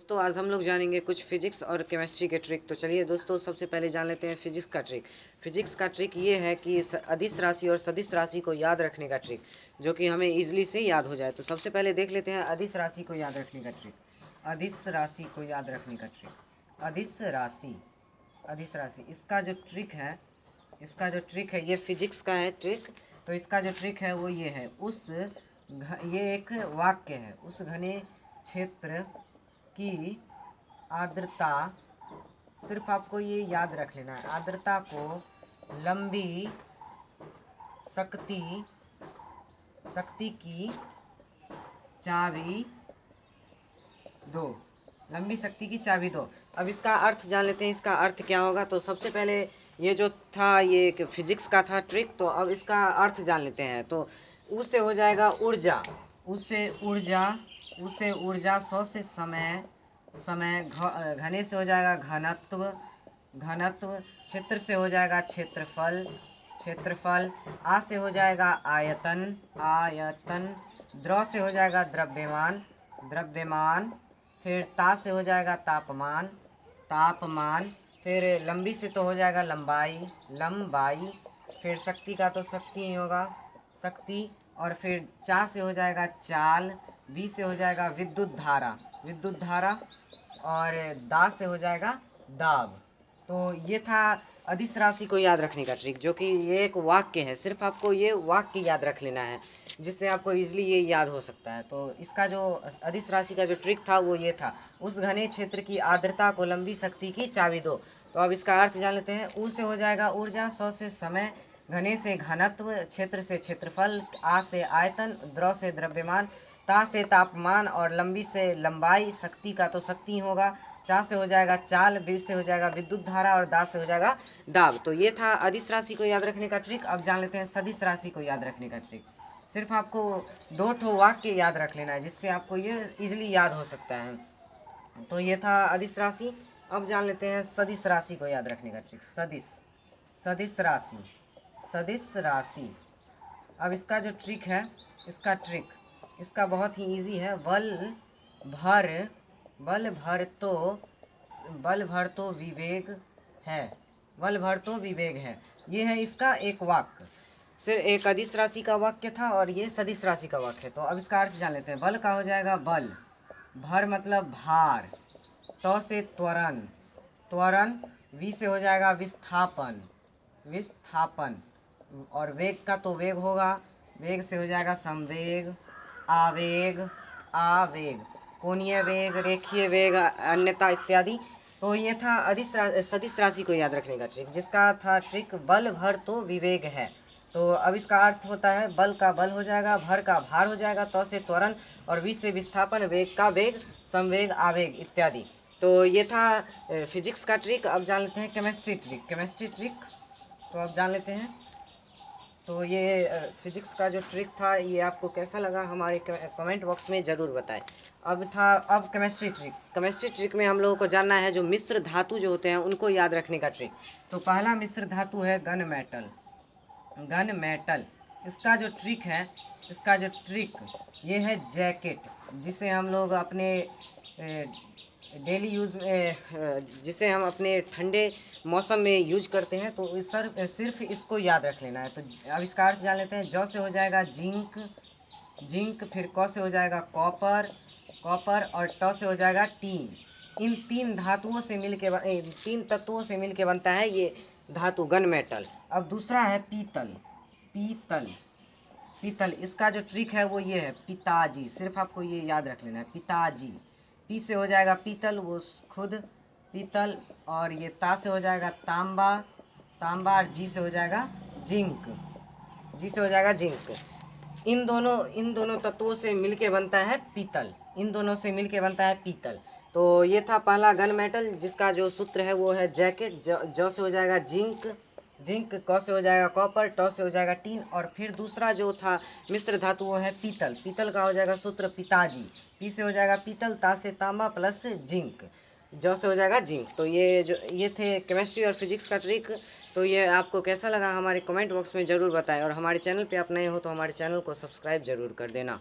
दोस्तों आज हम लोग जानेंगे कुछ फिजिक्स और केमिस्ट्री के ट्रिक। तो चलिए दोस्तों सबसे पहले जान लेते हैं फिजिक्स का ट्रिक। फिजिक्स का ट्रिक ये है कि अदिश राशि और सदिश राशि को याद रखने का ट्रिक, जो कि हमें इजीली से याद हो जाए। तो सबसे पहले देख लेते हैं अदिश राशि को याद रखने का ट्रिक। अदिश राशि को याद रखने का ट्रिक। अदिश राशि इसका जो ट्रिक है ये फिजिक्स का है ट्रिक। तो इसका जो ट्रिक है वो ये है, ये एक वाक्य है, उस घने क्षेत्र की आर्द्रता, सिर्फ आपको ये याद रख लेना है, आर्द्रता को लंबी शक्ति की चाबी दो, लंबी शक्ति की चाबी दो। अब इसका अर्थ जान लेते हैं, इसका अर्थ क्या होगा। तो सबसे पहले ये जो था ये एक फिजिक्स का था ट्रिक, तो अब इसका अर्थ जान लेते हैं। तो उससे हो जाएगा ऊर्जा, उससे ऊर्जा 100 से समय, घने से हो जाएगा घनत्व, क्षेत्र से हो जाएगा क्षेत्रफल, आ से हो जाएगा आयतन, द्रव से हो जाएगा द्रव्यमान, फिर ता से हो जाएगा तापमान, फिर लंबी से तो हो जाएगा लंबाई, फिर शक्ति का तो शक्ति ही होगा शक्ति, और फिर चा से हो जाएगा चाल, बी से हो जाएगा विद्युत धारा, और दा से हो जाएगा दाब। तो ये था अदिश राशि को याद रखने का ट्रिक, जो कि ये एक वाक्य है, सिर्फ आपको ये वाक्य याद रख लेना है, जिससे आपको इजीली ये याद हो सकता है। तो इसका जो अदिश राशि का जो ट्रिक था वो ये था, उस घने क्षेत्र की आर्द्रता को लंबी शक्ति की चाबी दो। तो अब इसका अर्थ जान लेते हैं। ऊ से हो जाएगा ऊर्जा, 100 से समय, घने से घनत्व, क्षेत्र से क्षेत्रफल, आ से आयतन, द्रव से द्रव्यमान, ता से तापमान, और लंबी से लंबाई, शक्ति का तो शक्ति होगा, चा से हो जाएगा चाल, बी से हो जाएगा विद्युत धारा, और दा से हो जाएगा दाब। तो ये था अदिश राशि को याद रखने का ट्रिक। अब जान लेते हैं सदिश राशि को याद रखने का ट्रिक। सिर्फ आपको 2 ठो वाक्य याद रख लेना है, जिससे आपको ये इजीली याद हो सकता है। तो ये था अदिश राशि। अब जान लेते हैं सदिश राशि को याद रखने का ट्रिक। सदिश राशि। अब इसका जो ट्रिक है, इसका बहुत ही इजी है। बल भर तो विवेग है। ये है इसका एक वाक्य, सिर्फ एक अदिश राशि का वाक्य था और ये सदिश राशि का वाक्य है। तो अब इसका अर्थ जान लेते हैं। बल का हो जाएगा बल, भर मतलब भार, तो से त्वरण, वी से हो जाएगा विस्थापन, और वेग का तो वेग होगा, वेग से हो जाएगा संवेग, आवेग, कोणीय वेग, रेखीय वेग, अन्यथा इत्यादि। तो ये था सदिश राशि को याद रखने का ट्रिक, जिसका था ट्रिक बल भर तो विवेक है। तो अब इसका अर्थ होता है, बल का बल हो जाएगा, भर का भार हो जाएगा, तो से त्वरण, और वी से विस्थापन, वेग का वेग, संवेग, आवेग इत्यादि। तो ये था फिजिक्स का ट्रिक। अब जान लेते हैं केमिस्ट्री ट्रिक। तो अब जान लेते हैं। तो ये फिजिक्स का जो ट्रिक था ये आपको कैसा लगा हमारे कमेंट बॉक्स में ज़रूर बताएं। अब केमिस्ट्री ट्रिक में हम लोगों को जानना है जो मिश्र धातु जो होते हैं उनको याद रखने का ट्रिक। तो पहला मिश्र धातु है गन मेटल। इसका जो ट्रिक ये है जैकेट, जिसे हम लोग अपने डेली यूज़ में, जिसे हम अपने ठंडे मौसम में यूज करते हैं। तो सिर्फ इसको याद रख लेना है। तो अब इसका अर्थ जान लेते हैं। जौ से हो जाएगा जिंक, फिर क से हो जाएगा कॉपर, और ट से हो जाएगा टीन। इन 3 तत्वों से मिलके बनता है ये धातु गन मेटल। अब दूसरा है पीतल। इसका जो ट्रिक है वो ये है पिताजी, सिर्फ आपको ये याद रख लेना है पिताजी। पी से हो जाएगा पीतल, वो खुद पीतल, और ये ता से हो जाएगा तांबा, और जी से हो जाएगा जिंक, इन दोनों तत्वों से मिलके बनता है पीतल। तो ये था पहला गन मेटल, जिसका जो सूत्र है वो है जैकेट। जौ से हो जाएगा जिंक, क से हो जाएगा कॉपर, ट से हो जाएगा टीन, और फिर दूसरा जो था मिश्र धातु वो है पीतल का हो जाएगा सूत्र पिताजी। पी से हो जाएगा पीतल, ता से तांबा प्लस जिंक, जौ से हो जाएगा जिंक। तो ये थे केमिस्ट्री और फिजिक्स का ट्रिक। तो ये आपको कैसा लगा हमारे कमेंट बॉक्स में ज़रूर बताएं, और हमारे चैनल पे आप नए हो तो हमारे चैनल को सब्सक्राइब ज़रूर कर देना।